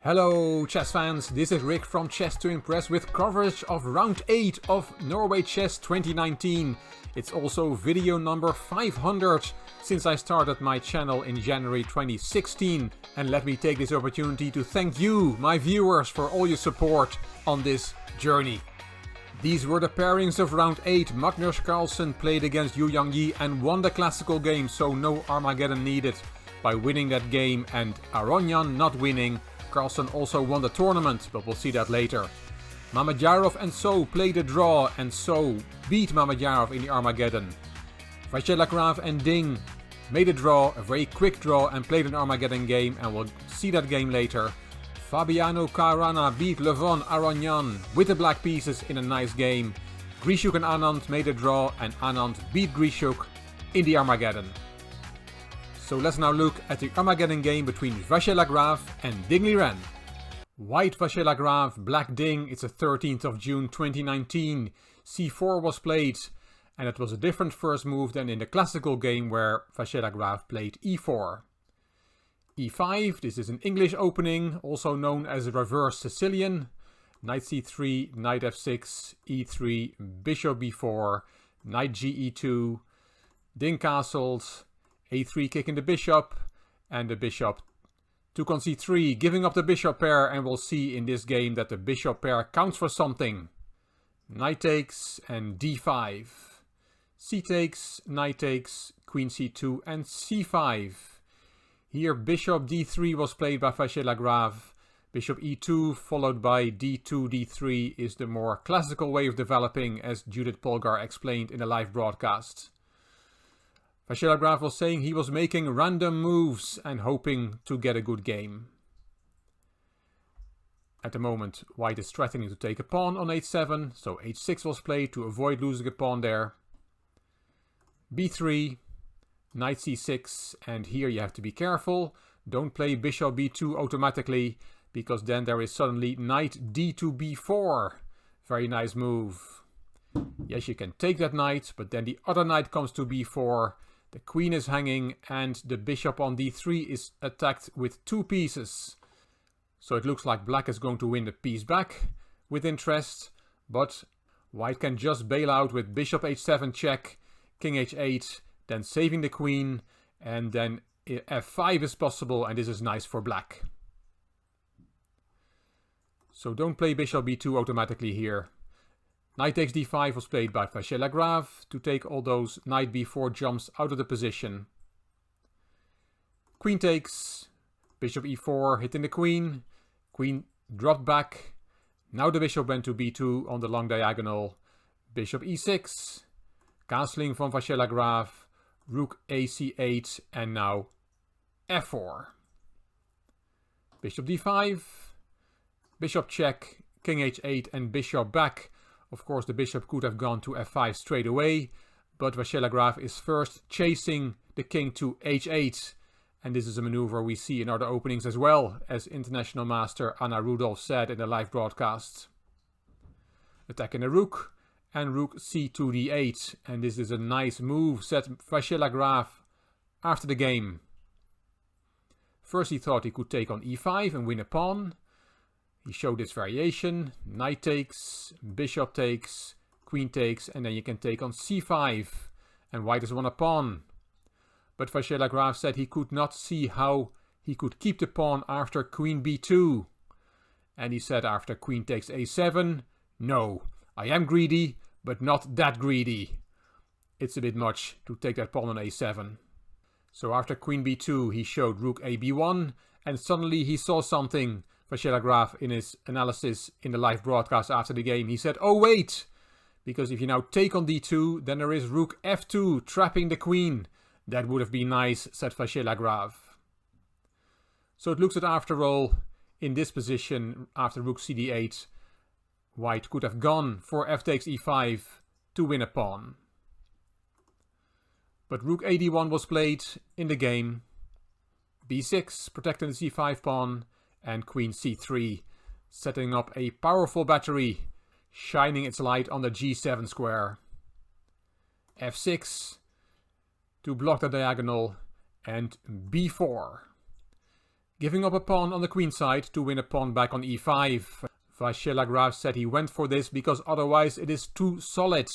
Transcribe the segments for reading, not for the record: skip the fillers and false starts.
Hello chess fans, this is Rick from Chess to Impress with coverage of round 8 of Norway Chess 2019. It's also video number 500 since I started my channel in January 2016. And let me take this opportunity to thank you, my viewers, for all your support on this journey. These were the pairings of round 8. Magnus Carlsen played against Yu Yangyi and won the classical game, so no Armageddon needed by winning that game, and Aronian not winning. Carlsen also won the tournament, but we'll see that later. Mamedyarov and So played a draw, and So beat Mamedyarov in the Armageddon. Vachier-Lagrave and Ding made a draw, a very quick draw, and played an Armageddon game, and we'll see that game later. Fabiano Caruana beat Levon Aronian with the black pieces in a nice game. Grishuk and Anand made a draw, and Anand beat Grishuk in the Armageddon. So let's now look at the Armageddon game between Vachier-Lagrave and Ding Liren. White Vachier-Lagrave, black Ding. It's the 13th of June 2019. c4 was played, and it was a different first move than in the classical game where Vachier-Lagrave played e4. e5, this is an English opening, also known as a reverse Sicilian. Knight c3, knight f6, e3, bishop b4, knight ge2, Ding castled, a3 kicking the bishop, and the bishop took on c3, giving up the bishop pair, and we'll see in this game that the bishop pair counts for something. Knight takes and d5. C takes, knight takes, queen c2 and c5. Here bishop d3 was played by Vachier-Lagrave. Bishop e2 followed by d2, d3 is the more classical way of developing, as Judith Polgar explained in a live broadcast. Vachier-Lagrave was saying he was making random moves and hoping to get a good game. At the moment, white is threatening to take a pawn on h7, so h6 was played to avoid losing a pawn there. b3, knight c6, and here you have to be careful. Don't play bishop b2 automatically, because then there is suddenly knight d2 b4. Very nice move. Yes, you can take that knight, but then the other knight comes to b4. The queen is hanging, and the bishop on d3 is attacked with two pieces. So it looks like black is going to win the piece back with interest, but white can just bail out with bishop h7 check, king h8, then saving the queen, and then f5 is possible, and this is nice for black. So don't play bishop b2 automatically here. Knight takes d5 was played by Vachier-Lagrave to take all those knight b4 jumps out of the position. Queen takes, bishop e4 hitting the queen, queen dropped back. Now the bishop went to b2 on the long diagonal. Bishop e6, castling from Vachier-Lagrave, rook ac8, and now f4. Bishop d5, bishop check, king h8 and bishop back. Of course, the bishop could have gone to f5 straight away, but Vachier-Lagrave is first chasing the king to h8. And this is a maneuver we see in other openings as well, as international master Anna Rudolph said in the live broadcast. Attacking the rook, and rook c to d8. And this is a nice move, said Vachier-Lagrave after the game. First he thought he could take on e5 and win a pawn. He showed this variation, knight takes, bishop takes, queen takes, and then you can take on c5, and white has won a pawn. But Vachier-Lagrave said he could not see how he could keep the pawn after queen b2. And he said after queen takes a7, no, I am greedy, but not that greedy. It's a bit much to take that pawn on a7. So after queen b2 he showed rook a b1, and suddenly he saw something. Vachier-Lagrave in his analysis in the live broadcast after the game, he said, oh wait, because if you now take on d2, then there is rook f2 trapping the queen. That would have been nice, said Vachier-Lagrave. So it looks that after all, in this position, after rook cd8, white could have gone for f takes e5 to win a pawn. But rook ad1 was played in the game. b6, protecting the c5 pawn, and queen c3, setting up a powerful battery, shining its light on the g7 square. f6 to block the diagonal, and b4. giving up a pawn on the queen side to win a pawn back on e5. Vachier-Lagrave said he went for this because otherwise it is too solid.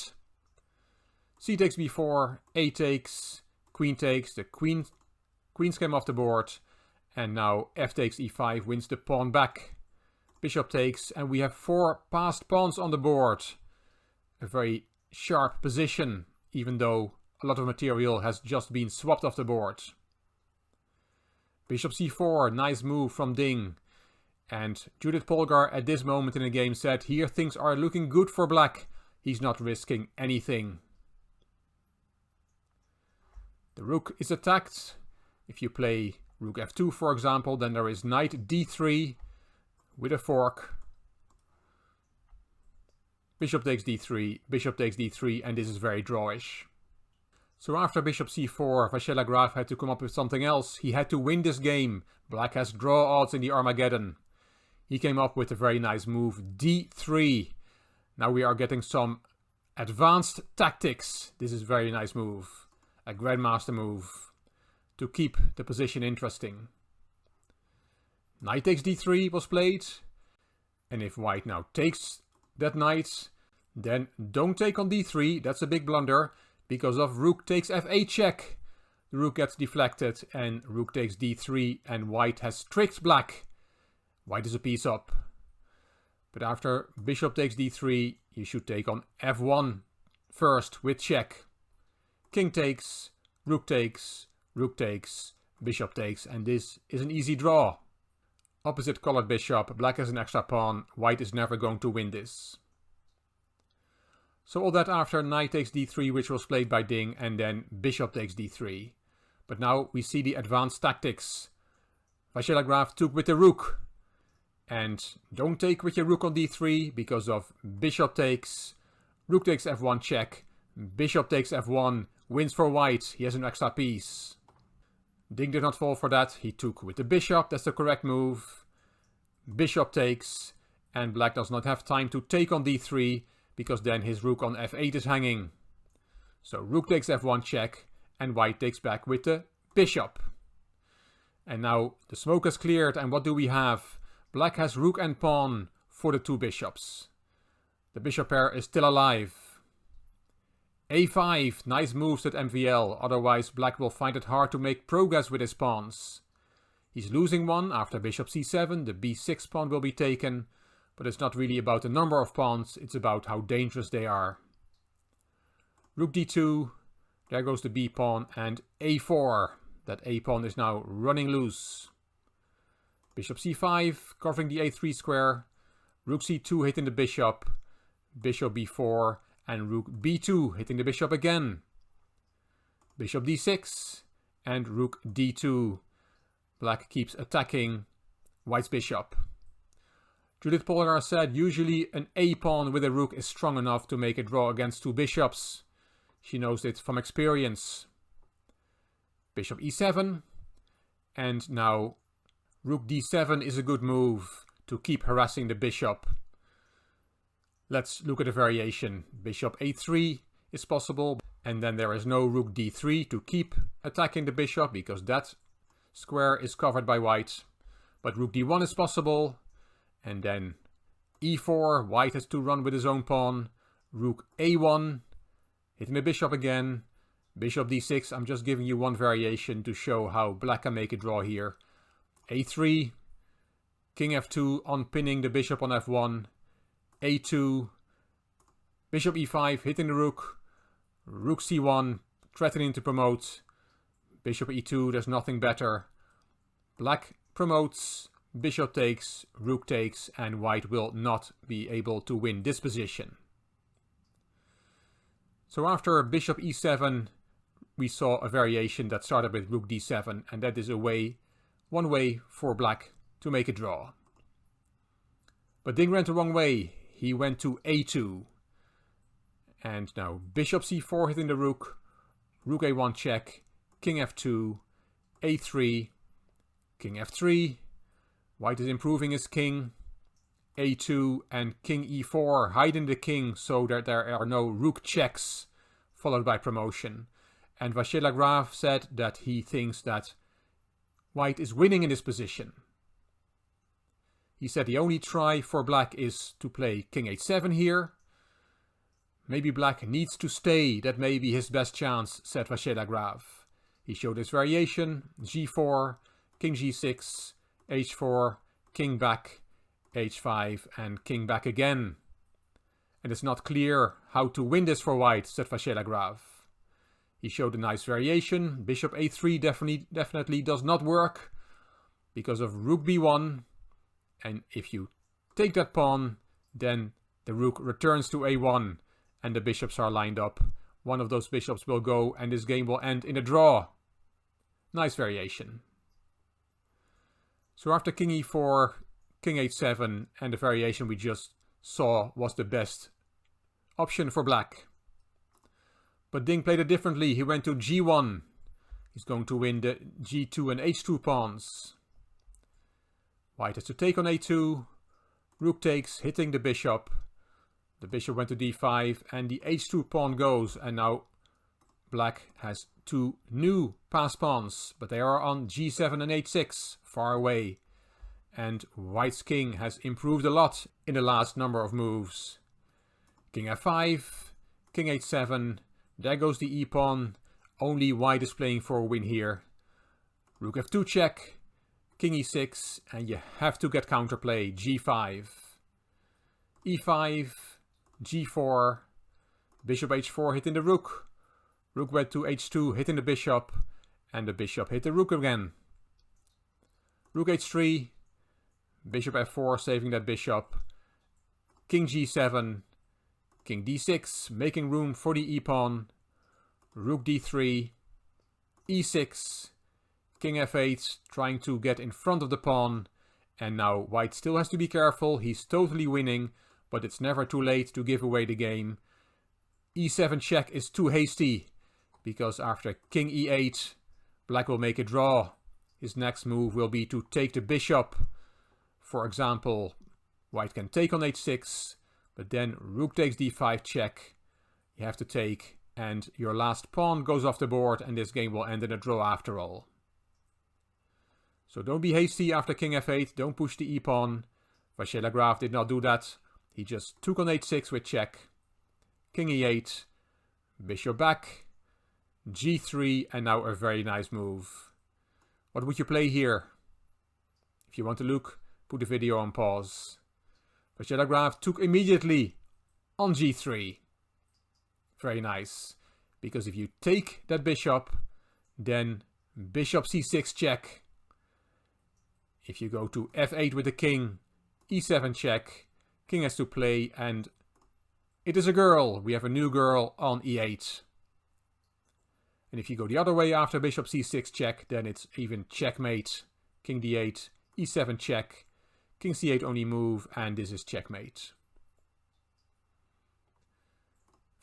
C takes b4, a takes, queen takes, the queens came off the board, and now f takes e5 wins the pawn back. Bishop takes, and we have 4 passed pawns on the board. A very sharp position, even though a lot of material has just been swapped off the board. Bishop c4, nice move from Ding. And Judith Polgar at this moment in the game said, here things are looking good for black. He's not risking anything. The rook is attacked. If you play rook f2, for example, then there is knight d3 with a fork. Bishop takes d3, and this is very drawish. So after bishop c4, Vachier-Lagrave had to come up with something else. He had to win this game. Black has draw odds in the Armageddon. He came up with a very nice move, d3. Now we are getting some advanced tactics. This is a very nice move. A grandmaster move to keep the position interesting. Knight takes d3 was played. And if white now takes that knight, then don't take on d3. That's a big blunder because of rook takes f8 check. The rook gets deflected and rook takes d3, and white has tricked black. White is a piece up. But after bishop takes d3, you should take on f1 first with check. King takes, rook takes, bishop takes, and this is an easy draw. Opposite colored bishop, black has an extra pawn, white is never going to win this. So all that after knight takes d3, which was played by Ding, and then bishop takes d3. But now we see the advanced tactics. Vachier-Lagrave took with the rook. And don't take with your rook on d3 because of bishop takes, rook takes f1 check, bishop takes f1, wins for white, he has an extra piece. Ding did not fall for that, he took with the bishop, that's the correct move. Bishop takes, and black does not have time to take on d3 because then his rook on f8 is hanging. So rook takes f1 check, and white takes back with the bishop. And now the smoke has cleared, and what do we have? Black has rook and pawn for the 2 bishops. The bishop pair is still alive. a5, nice moves at MVL, otherwise black will find it hard to make progress with his pawns. He's losing one after bishop c7, the b6 pawn will be taken, but it's not really about the number of pawns, it's about how dangerous they are. Rook d2, there goes the b pawn, and a4, that a pawn is now running loose. Bishop c5, covering the a3 square, rook c2 hitting the bishop, bishop b4, and rook b2 hitting the bishop again. Bishop d6, and rook d2. Black keeps attacking white's bishop. Judith Polgar said usually an a pawn with a rook is strong enough to make a draw against 2 bishops. She knows it from experience. Bishop e7, and now rook d7 is a good move to keep harassing the bishop. Let's look at a variation. Bishop a3 is possible, and then there is no rook d3 to keep attacking the bishop because that square is covered by white. But rook d1 is possible, and then e4, white has to run with his own pawn. Rook a1, hitting the bishop again. Bishop d6, I'm just giving you one variation to show how black can make a draw here. a3, king f2 on pinning the bishop on f1, a2, bishop e5 hitting the rook, rook c1 threatening to promote, bishop e2, there's nothing better. Black promotes, bishop takes, rook takes, and white will not be able to win this position. So after bishop e7, we saw a variation that started with rook d7, and that is one way for black to make a draw. But Ding went the wrong way. He went to a2. And now bishop c4 hitting the rook, rook a1 check, king f2, a3, king f3. White is improving his king, a2, and king e4, hiding the king so that there are no rook checks, followed by promotion. And Vachier-Lagrave said that he thinks that White is winning in this position. He said the only try for black is to play king h7 here. Maybe black needs to stay, that may be his best chance, said Vachier-Lagrave. He showed his variation, g4, king g6, h4, king back, h5 and king back again. And it's not clear how to win this for white, said Vachier-Lagrave. He showed a nice variation. Bishop a3 definitely does not work because of rook b1. And if you take that pawn, then the rook returns to a1 and the bishops are lined up. One of those bishops will go and this game will end in a draw. Nice variation. So after king e4, king h7 and the variation we just saw was the best option for black. But Ding played it differently. He went to g1. He's going to win the g2 and h2 pawns. White has to take on a2. Rook takes, hitting the bishop. The bishop went to d5 and the h2 pawn goes. And now black has two new pass pawns. But they are on g7 and h6, far away. And white's king has improved a lot in the last number of moves. King f5, king h7. There goes the e-pawn. Only white is playing for a win here. Rook f2 check. King e6. And you have to get counterplay. g5. e5. g4. Bishop h4 hitting the rook. Rook went to h2 hitting the bishop. And the bishop hit the rook again. Rook h3. Bishop f4 saving that bishop. King g7. King d6, making room for the e-pawn. Rook d3, e6, king f8, trying to get in front of the pawn. And now white still has to be careful. He's totally winning, but it's never too late to give away the game. e7 check is too hasty, because after king e8, black will make a draw. His next move will be to take the bishop. For example, white can take on h6, but then rook takes d5 check. You have to take, and your last pawn goes off the board, and this game will end in a draw after all. So don't be hasty after king f8, don't push the e-pawn. Vachier-Lagrave did not do that. He just took on h6 with check. King e8, bishop back, g3, and now a very nice move. What would you play here? If you want to look, put the video on pause. Vachier-Lagrave took immediately on g3. Very nice. Because if you take that bishop, then bishop c6 check. If you go to f8 with the king, e7 check. King has to play, and it is a girl. We have a new girl on e8. And if you go the other way after bishop c6 check, then it's even checkmate. King d8, e7 check. King c8 only move, and this is checkmate.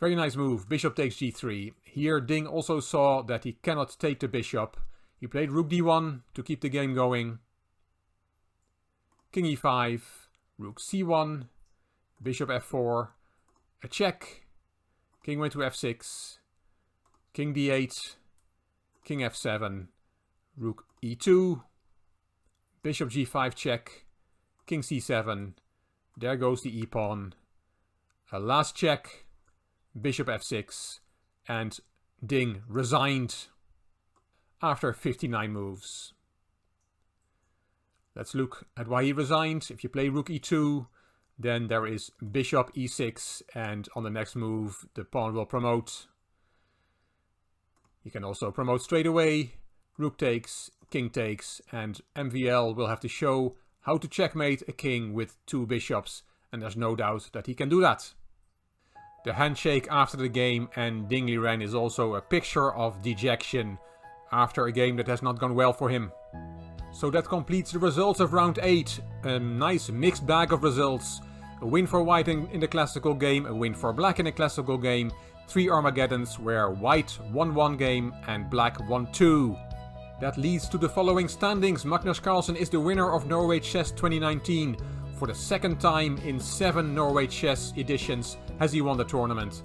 Very nice move. Bishop takes g3. Here Ding also saw that he cannot take the bishop. He played rook d1 to keep the game going. King e5, rook c1, bishop f4, a check. King went to f6, king d8, king f7, rook e2, bishop g5 check. King c7, there goes the e-pawn, a last check, bishop f6, and Ding resigned after 59 moves. Let's look at why he resigned. If you play rook e2, then there is bishop e6, and on the next move the pawn will promote. You can also promote straight away, rook takes, king takes, and MVL will have to show how to checkmate a king with two bishops, and there's no doubt that he can do that. The handshake after the game and Ding Liren is also a picture of dejection after a game that has not gone well for him. So that completes the results of round 8. A nice mixed bag of results. A win for white in the classical game, a win for black in the classical game, 3 Armageddons where white won 1 game and black won 2. That leads to the following standings. Magnus Carlsen is the winner of Norway Chess 2019. For the second time in 7 Norway Chess editions has he won the tournament.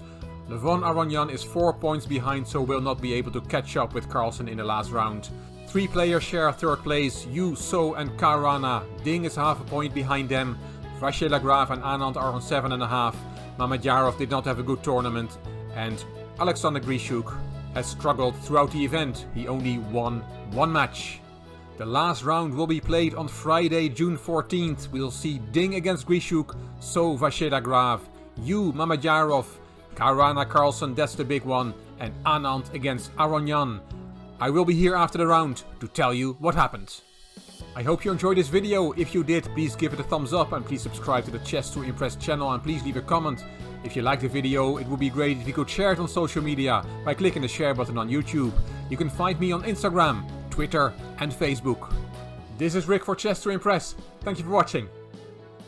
Levon Aronian is 4 points behind, so will not be able to catch up with Carlsen in the last round. 3 players share 3rd place, Yu, So and Caruana. Ding is half a point behind them. Vachier Lagrave and Anand are on 7.5. Mamedyarov did not have a good tournament, and Alexander Grishuk has struggled throughout the event. He only won 1 match. The last round will be played on Friday, June 14th. We'll see Ding against Grishuk, So Vachier Lagrave, Yu Mamedyarov, Caruana Carlsen, that's the big one, and Anand against Aronian. I will be here after the round to tell you what happened. I hope you enjoyed this video. If you did, please give it a thumbs up and please subscribe to the Chess to Impress channel and please leave a comment. If you liked the video, it would be great if you could share it on social media by clicking the share button on YouTube. You can find me on Instagram, Twitter and Facebook. This is Rick for Chess to Impress. Thank you for watching.